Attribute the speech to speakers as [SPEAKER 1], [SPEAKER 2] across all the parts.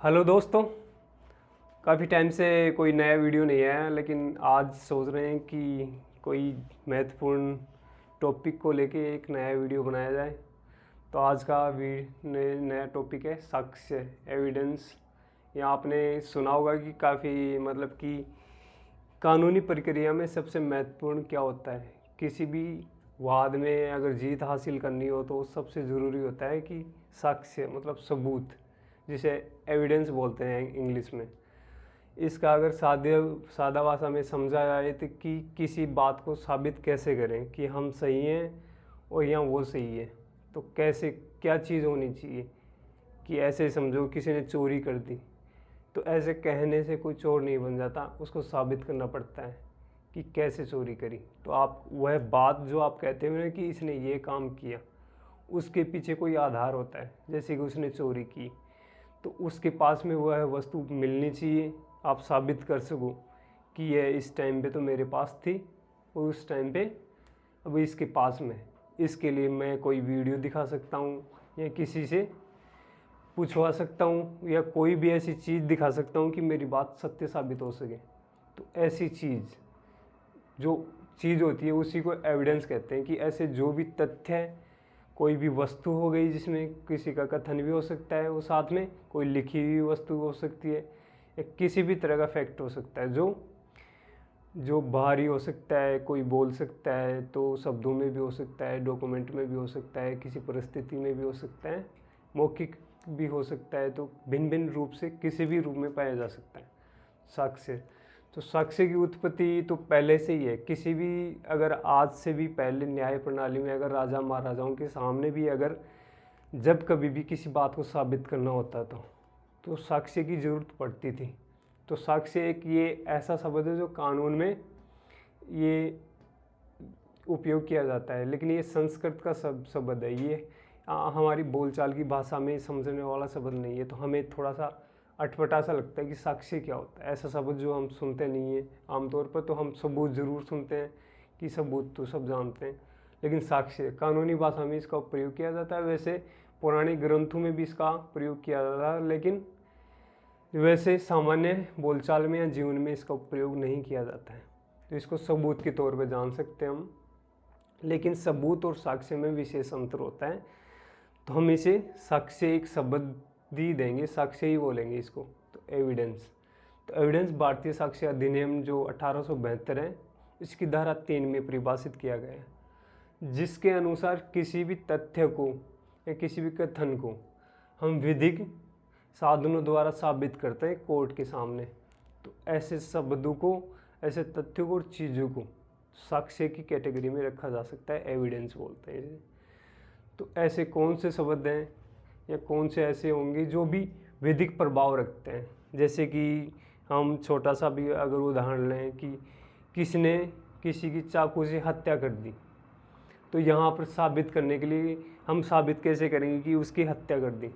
[SPEAKER 1] Hello दोस्तों। काफ़ी time से कोई नया वीडियो नहीं आया, लेकिन आज सोच रहे हैं कि कोई महत्वपूर्ण टॉपिक को लेके एक नया वीडियो बनाया जाए। तो आज का नया टॉपिक है साक्ष्य, एविडेंस। या आपने सुना होगा कि काफ़ी मतलब कि कानूनी प्रक्रिया में सबसे महत्वपूर्ण क्या होता है। किसी भी वाद में अगर जीत हासिल करनी हो तो सबसे ज़रूरी होता है कि साक्ष्य मतलब सबूत, जिसे एविडेंस बोलते हैं इंग्लिश में। इसका अगर सादा भाषा में समझा जाए तो कि किसी बात को साबित कैसे करें कि हम सही हैं और या वो सही है। तो कैसे क्या चीज़ होनी चाहिए कि ऐसे समझो किसी ने चोरी कर दी, तो ऐसे कहने से कोई चोर नहीं बन जाता, उसको साबित करना पड़ता है कि कैसे चोरी करी। तो आप वह बात जो आप कहते हो ना कि इसने ये काम किया, उसके पीछे कोई आधार होता है। जैसे कि उसने चोरी की तो उसके पास में वह वस्तु मिलनी चाहिए, आप साबित कर सको कि यह इस टाइम पे तो मेरे पास थी और उस टाइम पे अब इसके पास में। इसके लिए मैं कोई वीडियो दिखा सकता हूँ या किसी से पूछवा सकता हूँ या कोई भी ऐसी चीज़ दिखा सकता हूँ कि मेरी बात सत्य साबित हो सके। तो ऐसी चीज़ जो चीज़ होती है उसी को एविडेंस कहते हैं। कि ऐसे जो भी तथ्य है, कोई भी वस्तु हो गई जिसमें किसी का कथन भी हो सकता है, वो साथ में कोई लिखी हुई वस्तु हो सकती है, या किसी भी तरह का फैक्ट हो सकता है जो जो बाहरी हो सकता है, कोई बोल सकता है तो शब्दों में भी हो सकता है, डॉक्यूमेंट में भी हो सकता है, किसी परिस्थिति में भी हो सकता है, मौखिक भी हो सकता है। तो भिन्न भिन्न रूप से किसी भी रूप में पाया जा सकता है साक्ष्य। तो साक्ष्य की उत्पत्ति तो पहले से ही है। किसी भी अगर आज से भी पहले न्याय प्रणाली में अगर राजा महाराजाओं के सामने भी अगर जब कभी भी किसी बात को साबित करना होता तो साक्ष्य की ज़रूरत पड़ती थी। तो साक्ष्य एक ये ऐसा शब्द है जो कानून में ये उपयोग किया जाता है, लेकिन ये संस्कृत का शब्द है। ये हमारी बोलचाल की भाषा में समझने वाला शब्द नहीं है। तो हमें थोड़ा सा अटपटा सा लगता है कि साक्ष्य क्या होता है। ऐसा शब्द जो हम सुनते नहीं है आमतौर पर। तो हम सबूत ज़रूर सुनते हैं कि सबूत तो सब जानते हैं, लेकिन साक्ष्य कानूनी भाषा में इसका प्रयोग किया जाता है। वैसे पुराने ग्रंथों में भी इसका प्रयोग किया जाता है, लेकिन वैसे सामान्य बोलचाल में या जीवन में इसका प्रयोग नहीं किया जाता है। तो इसको सबूत के तौर पर जान सकते हैं हम, लेकिन सबूत और साक्ष्य में विशेष अंतर होता है। तो हम इसे साक्ष्य एक शब्द ही देंगे, साक्ष्य ही बोलेंगे इसको। तो एविडेंस। तो एविडेंस भारतीय साक्ष्य अधिनियम जो 1872 है, इसकी धारा 3 में परिभाषित किया गया है, जिसके अनुसार किसी भी तथ्य को या किसी भी कथन को हम विधिक साधनों द्वारा साबित करते हैं कोर्ट के सामने। तो ऐसे शब्दों को, ऐसे तथ्यों को और चीज़ों को साक्ष्य की कैटेगरी में रखा जा सकता है, एविडेंस बोलते हैं इसे। तो ऐसे कौन से शब्द हैं या कौन से ऐसे होंगे जो भी विधिक प्रभाव रखते हैं। जैसे कि हम छोटा सा भी अगर उदाहरण लें कि किसने किसी की चाकू से हत्या कर दी, तो यहाँ पर साबित करने के लिए हम साबित कैसे करेंगे कि उसकी हत्या कर दी।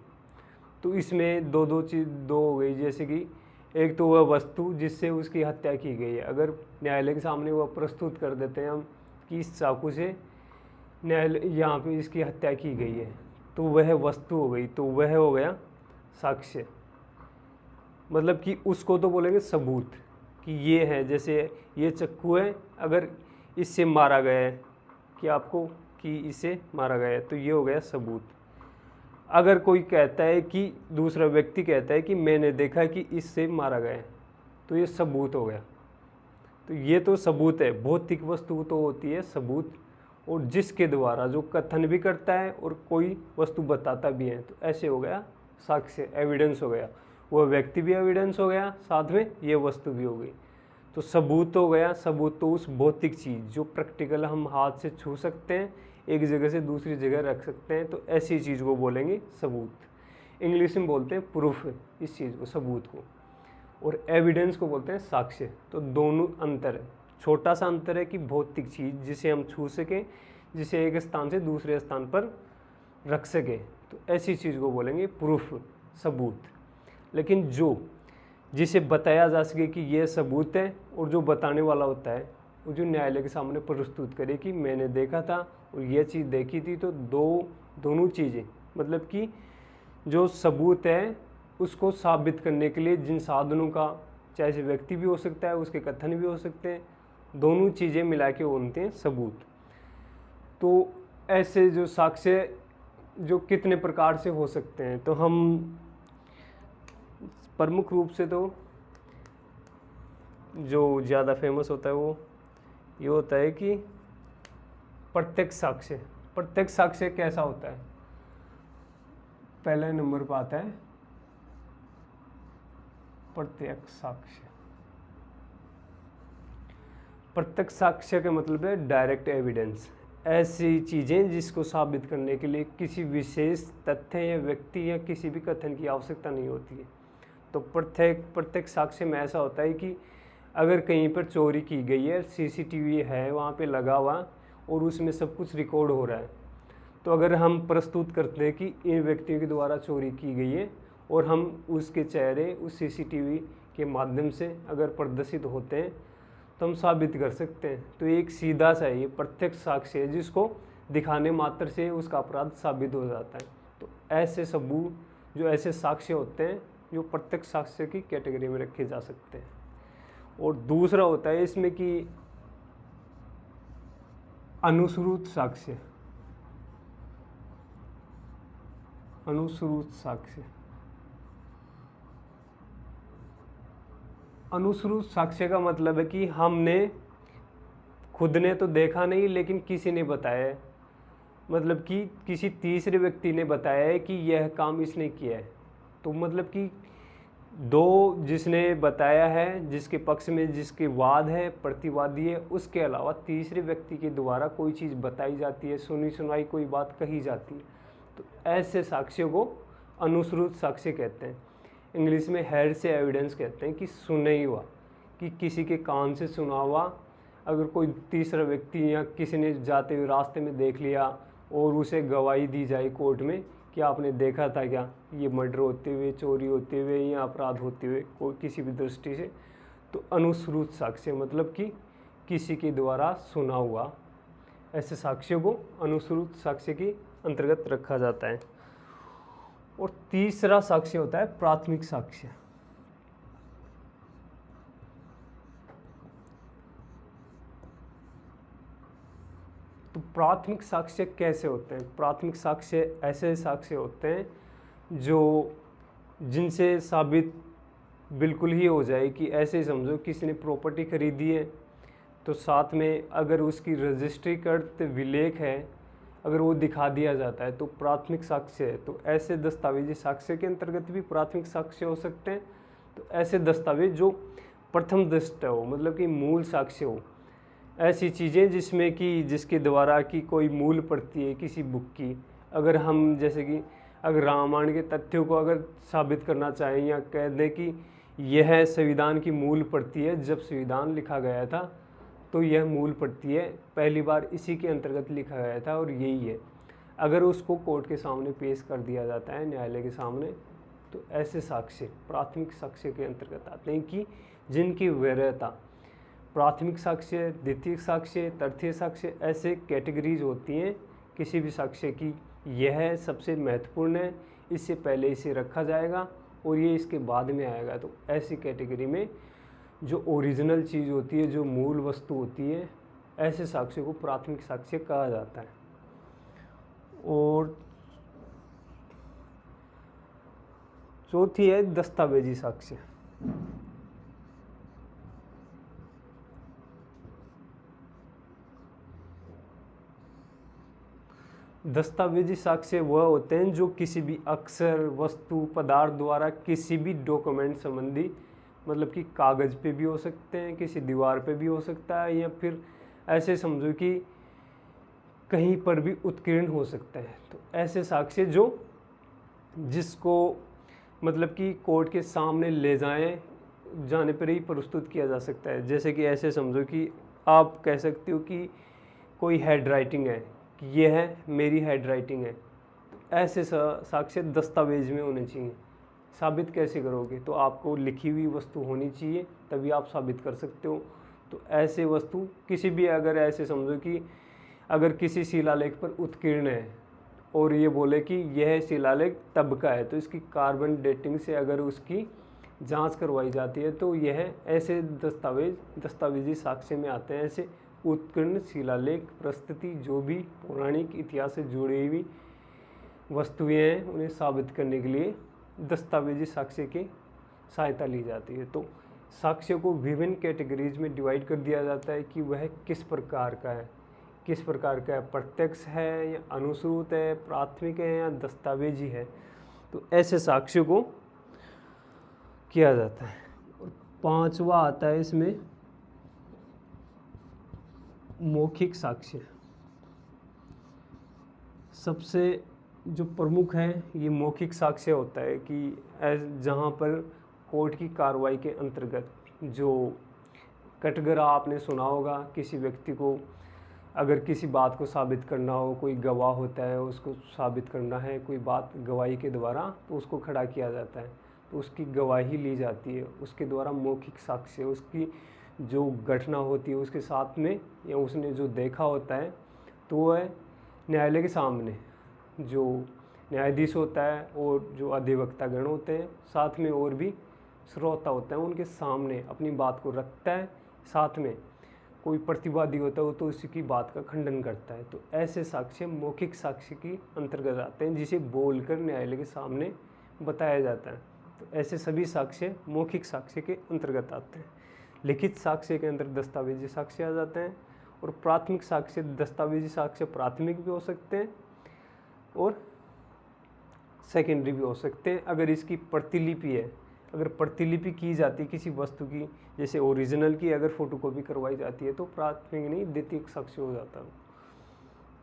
[SPEAKER 1] तो इसमें दो हो गई। जैसे कि एक तो वह वस्तु जिससे उसकी हत्या की गई है, अगर न्यायालय के सामने वह प्रस्तुत कर देते हैं हम कि इस चाकू से न्यायालय यहाँ पे इसकी हत्या की गई है, तो वह वस्तु हो गई। तो वह हो गया साक्ष्य। मतलब कि उसको तो बोलेंगे सबूत कि ये है, जैसे ये चाकू है, अगर इससे मारा गया है कि आपको कि इसे मारा गया है, तो ये हो गया सबूत। अगर कोई कहता है कि दूसरा व्यक्ति कहता है कि मैंने देखा कि इससे मारा गया है, तो ये सबूत हो गया। तो ये तो सबूत है। भौतिक वस्तु तो होती है सबूत, और जिसके द्वारा जो कथन भी करता है और कोई वस्तु बताता भी है, तो ऐसे हो गया साक्ष्य, एविडेंस हो गया। वह व्यक्ति भी एविडेंस हो गया, साथ में ये वस्तु भी हो गई। तो सबूत हो गया। सबूत तो उस भौतिक चीज़ जो प्रैक्टिकल हम हाथ से छू सकते हैं, एक जगह से दूसरी जगह रख सकते हैं, तो ऐसी चीज़ को बोलेंगे सबूत। इंग्लिश में बोलते हैं प्रूफ, इस चीज़ को, सबूत को। और एविडेंस को बोलते हैं साक्ष्य। तो दोनों अंतर है। छोटा सा अंतर है कि भौतिक चीज़ जिसे हम छू सकें, जिसे एक स्थान से दूसरे स्थान पर रख सकें, तो ऐसी चीज़ को बोलेंगे प्रूफ, सबूत। लेकिन जिसे बताया जा सके कि यह सबूत है, और जो बताने वाला होता है वो जो न्यायालय के सामने प्रस्तुत करे कि मैंने देखा था और यह चीज़ देखी थी। तो दोनों चीज़ें, मतलब कि जो सबूत है उसको साबित करने के लिए जिन साधनों का, चाहे से व्यक्ति भी हो सकता है, उसके कथन भी हो सकते हैं, दोनों चीज़ें मिला के बनते हैं सबूत। तो ऐसे जो साक्ष्य जो कितने प्रकार से हो सकते हैं, तो हम प्रमुख रूप से तो जो ज़्यादा फेमस होता है वो ये होता है कि प्रत्यक्ष साक्ष्य। प्रत्यक्ष साक्ष्य कैसा होता है? पहले नंबर पर आता है प्रत्यक्ष साक्ष्य। प्रत्यक्ष साक्ष्य का मतलब है डायरेक्ट एविडेंस, ऐसी चीज़ें जिसको साबित करने के लिए किसी विशेष तथ्य या व्यक्ति या किसी भी कथन की आवश्यकता नहीं होती है। तो प्रत्यक्ष साक्ष्य में ऐसा होता है कि अगर कहीं पर चोरी की गई है, सीसीटीवी है वहाँ पे लगा हुआ और उसमें सब कुछ रिकॉर्ड हो रहा है, तो अगर हम प्रस्तुत करते हैं कि इन व्यक्तियों के द्वारा चोरी की गई है और हम उसके चेहरे उस सीसीटीवी के माध्यम से अगर प्रदर्शित होते हैं तो हम साबित कर सकते हैं। तो एक सीधा सा ये प्रत्यक्ष साक्ष्य है जिसको दिखाने मात्र से उसका अपराध साबित हो जाता है। तो ऐसे सबूत, जो ऐसे साक्ष्य होते हैं, जो प्रत्यक्ष साक्ष्य की कैटेगरी में रखे जा सकते हैं। और दूसरा होता है इसमें कि अनुश्रुत साक्ष्य। अनुश्रुत साक्ष्य, अनुश्रुत साक्ष्य का मतलब है कि हमने खुद ने तो देखा नहीं लेकिन किसी ने बताया है, मतलब कि किसी तीसरे व्यक्ति ने बताया है कि यह काम इसने किया है। तो मतलब कि दो जिसने बताया है, जिसके पक्ष में जिसके वाद है, प्रतिवादी है, उसके अलावा तीसरे व्यक्ति के द्वारा कोई चीज़ बताई जाती है, सुनी सुनाई कोई बात कही जाती है, तो ऐसे साक्ष्यों को अनुश्रुत साक्ष्य कहते हैं। इंग्लिश में हेड से एविडेंस कहते हैं, कि सुना ही हुआ, कि किसी के कान से सुना हुआ, अगर कोई तीसरा व्यक्ति या किसी ने जाते हुए रास्ते में देख लिया और उसे गवाही दी जाए कोर्ट में कि आपने देखा था क्या ये मर्डर होते हुए, चोरी होते हुए या अपराध होते हुए कोई किसी भी दृष्टि से, तो अनुश्रुत साक्ष्य मतलब कि किसी के द्वारा सुना हुआ, ऐसे साक्ष्यों को अनुश्रुत साक्ष्य के अंतर्गत रखा जाता है। और तीसरा साक्ष्य होता है प्राथमिक साक्ष्य। तो प्राथमिक साक्ष्य कैसे होते हैं? प्राथमिक साक्ष्य ऐसे साक्ष्य होते हैं जो जिनसे साबित बिल्कुल ही हो जाए कि ऐसे ही समझो किसी ने प्रॉपर्टी खरीदी है, तो साथ में अगर उसकी रजिस्ट्रीकृत विलेख है, अगर वो दिखा दिया जाता है तो प्राथमिक साक्ष्य है। तो ऐसे दस्तावेजी साक्ष्य के अंतर्गत भी प्राथमिक साक्ष्य हो सकते हैं। तो ऐसे दस्तावेज जो प्रथम दृष्टया हो, मतलब कि मूल साक्ष्य हो, ऐसी चीज़ें जिसमें कि जिसके द्वारा कि कोई मूल प्रति है किसी बुक की, अगर हम जैसे कि अगर रामायण के तथ्यों को अगर साबित करना चाहें या कह दें कि यह संविधान की मूल प्रति है, जब संविधान लिखा गया था तो यह मूल प्रति है, पहली बार इसी के अंतर्गत लिखा गया था और यही है, अगर उसको कोर्ट के सामने पेश कर दिया जाता है, न्यायालय के सामने, तो ऐसे साक्ष्य प्राथमिक साक्ष्य के अंतर्गत आते हैं कि जिनकी वैधता, प्राथमिक साक्ष्य, द्वितीय साक्ष्य, तृतीय साक्ष्य, ऐसे कैटेगरीज होती हैं किसी भी साक्ष्य की। यह सबसे महत्वपूर्ण है, इससे पहले इसे रखा जाएगा और ये इसके बाद में आएगा। तो ऐसी कैटेगरी में जो ओरिजिनल चीज़ होती है, जो मूल वस्तु होती है, ऐसे साक्ष्य को प्राथमिक साक्ष्य कहा जाता है। और चौथी है दस्तावेजी साक्ष्य। दस्तावेजी साक्ष्य वह होते हैं जो किसी भी अक्षर, वस्तु, पदार्थ द्वारा किसी भी डॉक्यूमेंट संबंधी, मतलब कि कागज़ पे भी हो सकते हैं, किसी दीवार पे भी हो सकता है, या फिर ऐसे समझो कि कहीं पर भी उत्कीर्ण हो सकता है। तो ऐसे साक्ष्य जो जिसको मतलब कि कोर्ट के सामने ले जाने पर ही प्रस्तुत किया जा सकता है। जैसे कि ऐसे समझो कि आप कह सकते हो कि कोई हेड राइटिंग है, कि ये है मेरी हेड राइटिंग है, तो ऐसे साक्ष्य दस्तावेज में होने चाहिए। साबित कैसे करोगे? तो आपको लिखी हुई वस्तु होनी चाहिए, तभी आप साबित कर सकते हो। तो ऐसे वस्तु किसी भी, अगर ऐसे समझो कि अगर किसी शिलालेख पर उत्कीर्ण है, और ये बोले कि यह शिलालेख तब का है, तो इसकी कार्बन डेटिंग से अगर उसकी जांच करवाई जाती है तो यह ऐसे दस्तावेजी साक्ष्य में आते हैं। ऐसे उत्कीर्ण शिलालेख प्रस्तुति जो भी पौराणिक इतिहास से जुड़ी हुई वस्तुएं हैं उन्हें साबित करने के लिए दस्तावेजी साक्ष्य की सहायता ली जाती है। तो साक्ष्य को विभिन्न कैटेगरीज में डिवाइड कर दिया जाता है कि वह किस प्रकार का है, प्रत्यक्ष है या अनुश्रुत है, प्राथमिक है या दस्तावेजी है। तो ऐसे साक्ष्य को किया जाता है। और 5वां आता है इसमें मौखिक साक्ष्य। सबसे जो प्रमुख है ये मौखिक साक्ष्य होता है कि जहाँ पर कोर्ट की कार्रवाई के अंतर्गत जो कटघरा आपने सुना होगा, किसी व्यक्ति को अगर किसी बात को साबित करना हो, कोई गवाह होता है उसको साबित करना है कोई बात गवाही के द्वारा, तो उसको खड़ा किया जाता है, तो उसकी गवाही ली जाती है, उसके द्वारा मौखिक साक्ष्य, उसकी जो घटना होती है उसके साथ में या उसने जो देखा होता है तो वह न्यायालय के सामने जो न्यायाधीश होता है और जो अधिवक्तागण होते हैं, साथ में और भी श्रोता होता है, उनके सामने अपनी बात को रखता है। साथ में कोई प्रतिवादी होता है तो उसकी बात का खंडन करता है। तो ऐसे साक्ष्य मौखिक साक्ष्य की अंतर्गत आते हैं, जिसे बोलकर न्यायालय के सामने बताया जाता है। तो ऐसे सभी साक्ष्य मौखिक साक्ष्य के अंतर्गत आते हैं। लिखित साक्ष्य के अंदर दस्तावेजी साक्ष्य आ जाते हैं। और प्राथमिक साक्ष्य, दस्तावेजी साक्ष्य प्राथमिक भी हो सकते हैं और सेकेंडरी भी हो सकते हैं। अगर इसकी प्रतिलिपि है, अगर प्रतिलिपि की जाती है किसी वस्तु की, जैसे ओरिजिनल की अगर फोटोकॉपी करवाई जाती है तो प्राथमिक नहीं द्वितीयक साक्ष्य हो जाता है।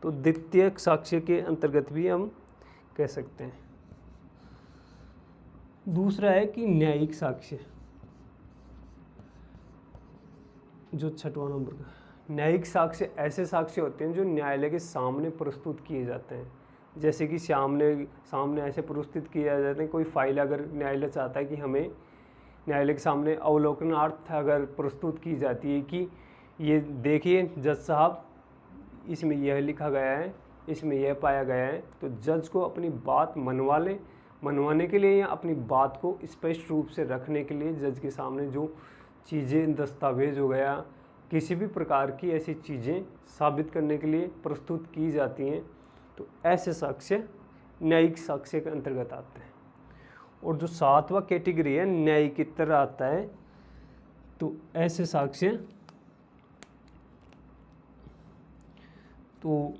[SPEAKER 1] तो द्वितीयक साक्ष्य के अंतर्गत भी हम कह सकते हैं। दूसरा है कि न्यायिक साक्ष्य, जो 6वां नंबर का। न्यायिक साक्ष्य ऐसे साक्ष्य होते हैं जो न्यायालय के सामने प्रस्तुत किए जाते हैं। जैसे कि सामने ऐसे प्रस्तुत किया जाता है, कोई फाइल अगर न्यायालय चाहता है कि हमें न्यायालय के सामने अवलोकनार्थ अगर प्रस्तुत की जाती है कि ये देखिए जज साहब, इसमें यह लिखा गया है, इसमें यह पाया गया है, तो जज को अपनी बात मनवाने के लिए या अपनी बात को स्पष्ट रूप से रखने के लिए जज के सामने जो चीज़ें, दस्तावेज हो गया, किसी भी प्रकार की ऐसी चीज़ें साबित करने के लिए प्रस्तुत की जाती हैं, तो ऐसे साक्ष्य न्यायिक साक्ष्य के अंतर्गत आते हैं। और जो 7वां कैटेगरी है न्यायिकेतर आता है, तो ऐसे साक्ष्य तो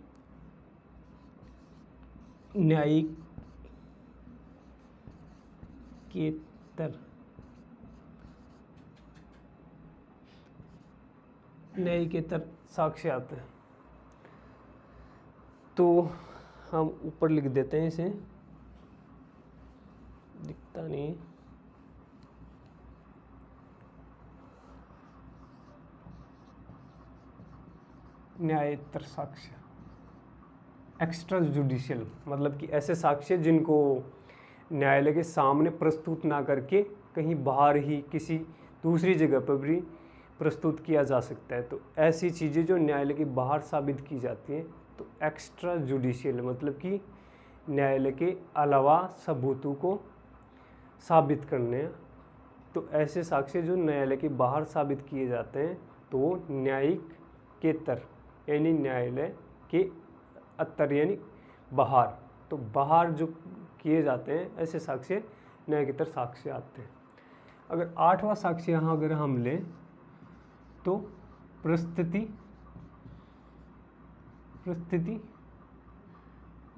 [SPEAKER 1] न्यायिकेतर साक्ष्य आते हैं। तो हम ऊपर लिख देते हैं, इसे दिखता नहीं। न्यायेतर साक्ष्य एक्स्ट्रा जुडिशियल, मतलब कि ऐसे साक्ष्य जिनको न्यायालय के सामने प्रस्तुत ना करके कहीं बाहर ही किसी दूसरी जगह पर भी प्रस्तुत किया जा सकता है। तो ऐसी चीज़ें जो न्यायालय के बाहर साबित की जाती हैं तो एक्स्ट्रा जुडिशियल, मतलब कि न्यायालय के अलावा सबूतों को साबित करने। तो ऐसे साक्ष्य जो न्यायालय के बाहर साबित किए जाते हैं तो वो न्यायिकेतर, यानी न्यायालय के अतर यानी बाहर, तो बाहर जो किए जाते हैं ऐसे साक्ष्य न्यायिकेतर साक्ष्य आते हैं। अगर 8वां साक्ष्य यहाँ अगर हम लें तो परिस्थिति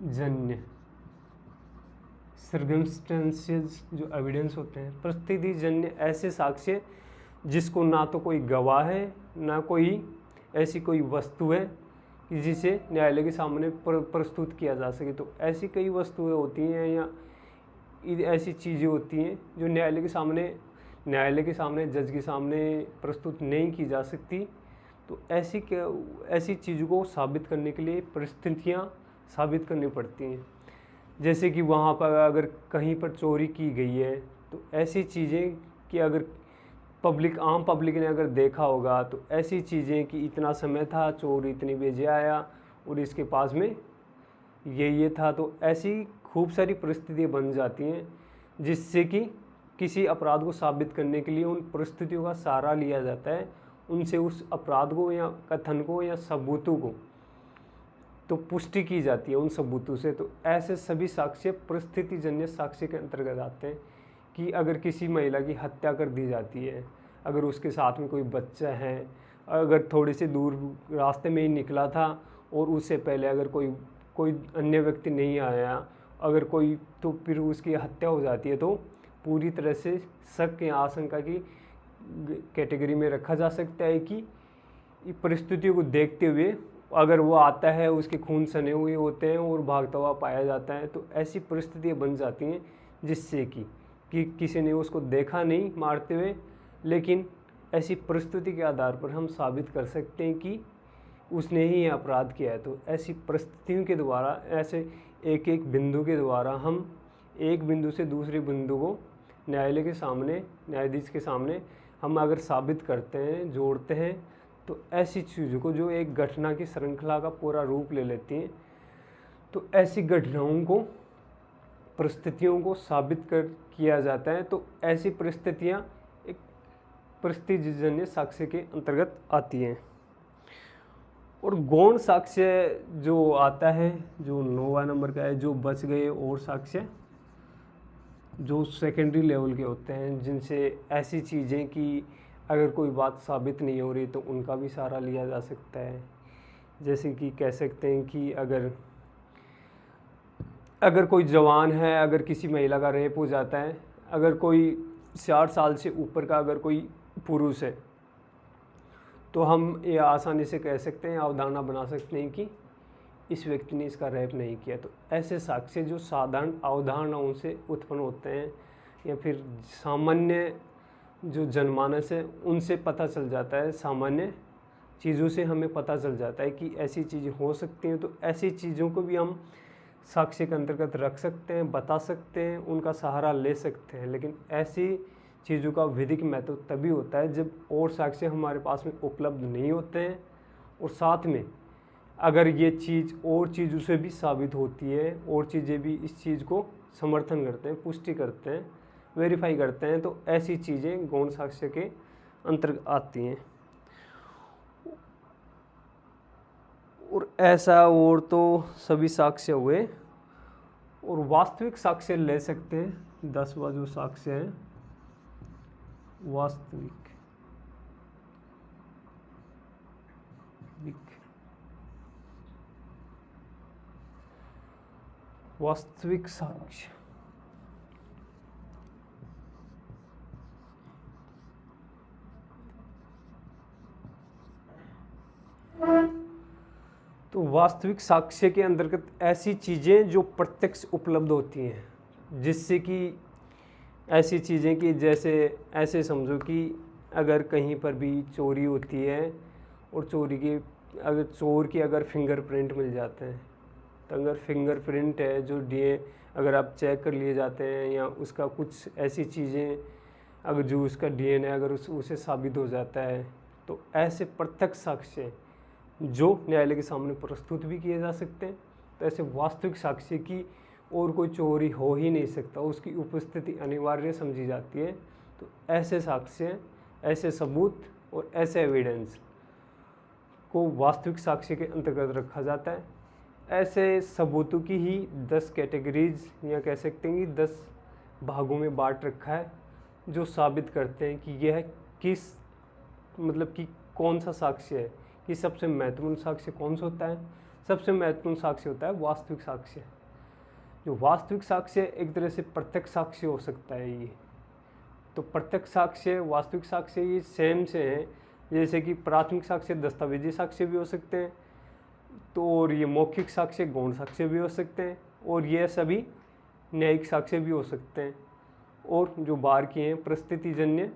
[SPEAKER 1] जन्य सर्कमस्टेंसेस जो एविडेंस होते हैं, परिस्थिति जन्य ऐसे साक्ष्य जिसको ना तो कोई गवाह है ना कोई ऐसी कोई वस्तु है कि जिसे न्यायालय के सामने प्रस्तुत किया जा सके। तो ऐसी कई वस्तुएं होती हैं या ऐसी चीज़ें होती हैं जो न्यायालय के सामने जज के सामने प्रस्तुत नहीं की जा सकती। तो ऐसी चीज़ों को साबित करने के लिए परिस्थितियाँ साबित करनी पड़ती हैं। जैसे कि वहाँ पर अगर कहीं पर चोरी की गई है तो ऐसी चीज़ें कि अगर आम पब्लिक ने अगर देखा होगा तो ऐसी चीज़ें कि इतना समय था, चोर इतनी बजे आया और इसके पास में ये था। तो ऐसी खूब सारी परिस्थितियाँ बन जाती हैं जिससे कि किसी अपराध को साबित करने के लिए उन परिस्थितियों का सहारा लिया जाता है, उनसे उस अपराध को या कथन को या सबूतों को तो पुष्टि की जाती है उन सबूतों से। तो ऐसे सभी साक्ष्य परिस्थितिजन्य साक्ष्य के अंतर्गत आते हैं कि अगर किसी महिला की हत्या कर दी जाती है, अगर उसके साथ में कोई बच्चा है, अगर थोड़े से दूर रास्ते में ही निकला था और उससे पहले अगर कोई अन्य व्यक्ति नहीं आया, अगर कोई, तो फिर उसकी हत्या हो जाती है, तो पूरी तरह से शक या आशंका की कैटेगरी में रखा जा सकता है कि परिस्थितियों को देखते हुए अगर वो आता है, उसके खून सने हुए होते हैं और भागता हुआ पाया जाता है, तो ऐसी परिस्थितियाँ बन जाती हैं जिससे कि किसी ने उसको देखा नहीं मारते हुए, लेकिन ऐसी परिस्थिति के आधार पर हम साबित कर सकते हैं कि उसने ही यह अपराध किया है। तो ऐसी परिस्थितियों के द्वारा, ऐसे एक एक बिंदु के द्वारा हम एक बिंदु से दूसरे बिंदु को न्यायालय के सामने, न्यायाधीश के सामने हम अगर साबित करते हैं, जोड़ते हैं, तो ऐसी चीज़ों को जो एक घटना की श्रृंखला का पूरा रूप ले लेती हैं, तो ऐसी घटनाओं को, परिस्थितियों को साबित किया जाता है। तो ऐसी परिस्थितियाँ एक परिस्थितिजन्य साक्ष्य के अंतर्गत आती हैं। और गौण साक्ष्य जो आता है, जो 9वां नंबर का है, जो बच गए और साक्ष्य जो सेकेंडरी लेवल के होते हैं, जिनसे ऐसी चीज़ें कि अगर कोई बात साबित नहीं हो रही तो उनका भी सहारा लिया जा सकता है। जैसे कि कह सकते हैं कि अगर कोई जवान है, अगर किसी महिला का रेप हो जाता है, अगर कोई 60 साल से ऊपर का अगर कोई पुरुष है, तो हम ये आसानी से कह सकते हैं, अवधारणा बना सकते हैं कि इस व्यक्ति ने इसका रेप नहीं किया। तो ऐसे साक्ष्य जो साधारण अवधारणाओं से उत्पन्न होते हैं या फिर सामान्य जो जनमानस है उनसे पता चल जाता है, सामान्य चीज़ों से हमें पता चल जाता है कि ऐसी चीज़ें हो सकती हैं। तो ऐसी चीज़ों को भी हम साक्ष्य के अंतर्गत रख सकते हैं, बता सकते हैं, उनका सहारा ले सकते हैं। लेकिन ऐसी चीज़ों का विधिक महत्व तभी होता है जब और साक्ष्य हमारे पास में उपलब्ध नहीं होते हैं, और साथ में अगर ये चीज़ और चीज़ों से भी साबित होती है, और चीज़ें भी इस चीज़ को समर्थन करते हैं, पुष्टि करते हैं, वेरीफाई करते हैं, तो ऐसी चीज़ें गौण साक्ष्य के अंतर्गत आती हैं। और ऐसा और तो सभी साक्ष्य हुए। और वास्तविक साक्ष्य ले सकते हैं, 10वां जो साक्ष्य है, वास्तविक साक्ष्य। तो वास्तविक साक्ष्य के अंतर्गत ऐसी चीज़ें जो प्रत्यक्ष उपलब्ध होती हैं, जिससे कि ऐसी चीज़ें कि जैसे ऐसे समझो कि अगर कहीं पर भी चोरी होती है और चोर की अगर फिंगरप्रिंट मिल जाते हैं, तो अगर फिंगरप्रिंट है जो अगर आप चेक कर लिए जाते हैं, या उसका कुछ ऐसी चीज़ें अगर जो उसका DNA अगर उसे साबित हो जाता है, तो ऐसे प्रत्यक्ष साक्ष्य जो न्यायालय के सामने प्रस्तुत भी किए जा सकते हैं। तो ऐसे वास्तविक साक्ष्य की और कोई चोरी हो ही नहीं सकता, उसकी उपस्थिति अनिवार्य समझी जाती है। तो ऐसे साक्ष्य, ऐसे सबूत और ऐसे एविडेंस को वास्तविक साक्ष्य के अंतर्गत रखा जाता है। ऐसे सबूतों की ही 10 कैटेगरीज या कह सकते हैं कि 10 भागों में बांट रखा है, जो साबित करते हैं कि यह कि कौन सा साक्ष्य है, कि सबसे महत्वपूर्ण साक्ष्य कौन सा होता है। सबसे महत्वपूर्ण साक्ष्य होता है वास्तविक साक्ष्य। जो वास्तविक साक्ष्य एक तरह से प्रत्यक्ष साक्ष्य हो सकता है ये। तो प्रत्यक्ष साक्ष्य, वास्तविक साक्ष्य ये सेम से हैं, जैसे कि प्राथमिक साक्ष्य दस्तावेजी साक्ष्य भी हो सकते हैं, तो और ये मौखिक साक्ष्य गौण साक्ष्य भी हो सकते हैं, और ये सभी न्यायिक साक्ष्य भी हो सकते हैं। और जो बाहर किए हैं परिस्थितिजन्य,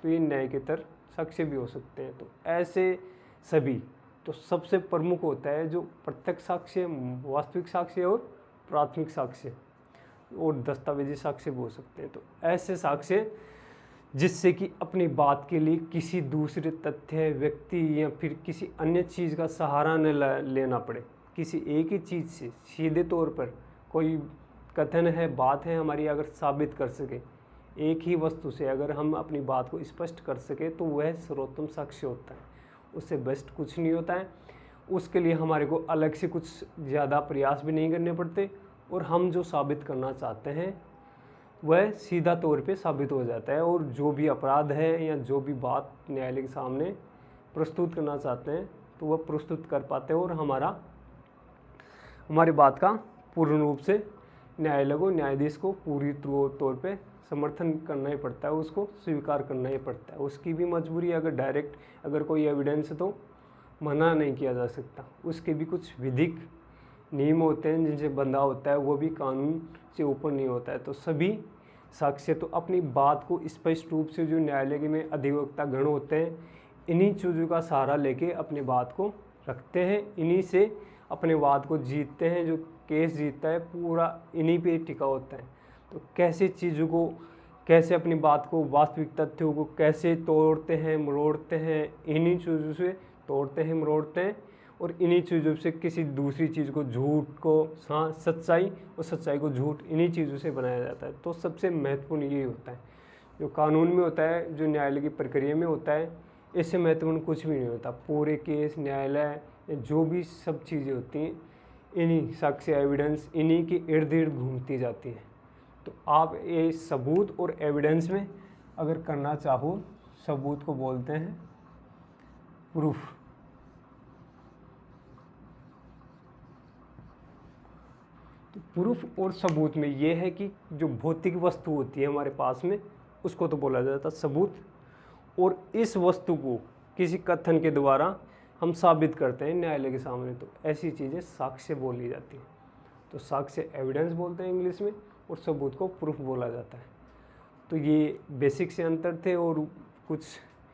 [SPEAKER 1] तो ये न्यायिकेतर साक्ष्य भी हो सकते हैं। तो ऐसे सभी, तो सबसे प्रमुख होता है जो प्रत्यक्ष साक्ष्य, वास्तविक साक्ष्य और प्राथमिक साक्ष्य, और दस्तावेजी साक्ष्य भी हो सकते हैं। तो ऐसे साक्ष्य जिससे कि अपनी बात के लिए किसी दूसरे तथ्य, व्यक्ति या फिर किसी अन्य चीज़ का सहारा न लेना पड़े, किसी एक ही चीज़ से सीधे तौर पर कोई कथन है, बात है हमारी, अगर साबित कर सके, एक ही वस्तु से अगर हम अपनी बात को स्पष्ट कर सके, तो वह सर्वोत्तम साक्ष्य होता है। उससे बेस्ट कुछ नहीं होता है। उसके लिए हमारे को अलग से कुछ ज़्यादा प्रयास भी नहीं करने पड़ते, और हम जो साबित करना चाहते हैं वह सीधा तौर पे साबित हो जाता है। और जो भी अपराध है या जो भी बात न्यायालय के सामने प्रस्तुत करना चाहते हैं, तो वह प्रस्तुत कर पाते हैं, और हमारी बात का पूर्ण रूप से न्यायालय को, न्यायाधीश को पूरी तौर पे समर्थन करना ही पड़ता है, उसको स्वीकार करना ही पड़ता है। उसकी भी मजबूरी, अगर डायरेक्ट अगर कोई एविडेंस है तो मना नहीं किया जा सकता। उसके भी कुछ विधिक नियम होते हैं जिनसे बंधा होता है, वो भी कानून से ऊपर नहीं होता है। तो सभी साक्ष्य तो अपनी बात को स्पष्ट रूप से, जो न्यायालय में अधिवक्ता गण होते हैं, इन्हीं चीज़ों का सहारा लेके अपनी बात को रखते हैं, इन्हीं से अपने बात को जीतते हैं। जो केस जीतता है पूरा इन्हीं पे टिका होता है। तो कैसे चीज़ों को, कैसे अपनी बात को, वास्तविक तथ्यों को कैसे तोड़ते हैं, मरोड़ते हैं, इन्हीं चीज़ों से तोड़ते हैं, मरोड़ते हैं, और इन्हीं चीज़ों से किसी दूसरी चीज़ को, झूठ को सच्चाई, और सच्चाई को झूठ, इन्हीं चीज़ों से बनाया जाता है। तो सबसे महत्वपूर्ण यही होता है, जो कानून में होता है, जो न्यायालय की प्रक्रिया में होता है, इससे महत्वपूर्ण कुछ भी नहीं होता। पूरे केस, न्यायालय, जो भी सब चीज़ें होती हैं, इन्हीं साक्ष्य, एविडेंस, इन्हीं के इर्द गिर्द घूमती जाती हैं। तो आप ये सबूत और एविडेंस में अगर करना चाहो, सबूत को बोलते हैं प्रूफ। तो प्रूफ और सबूत में ये है कि जो भौतिक वस्तु होती है हमारे पास में, उसको तो बोला जाता है सबूत, और इस वस्तु को किसी कथन के द्वारा हम साबित करते हैं न्यायालय के सामने, तो ऐसी चीज़ें साक्ष्य बोली जाती हैं। तो साक्ष्य एविडेंस बोलते हैं इंग्लिश में, और सबूत को प्रूफ बोला जाता है। तो ये बेसिक से अंतर थे, और कुछ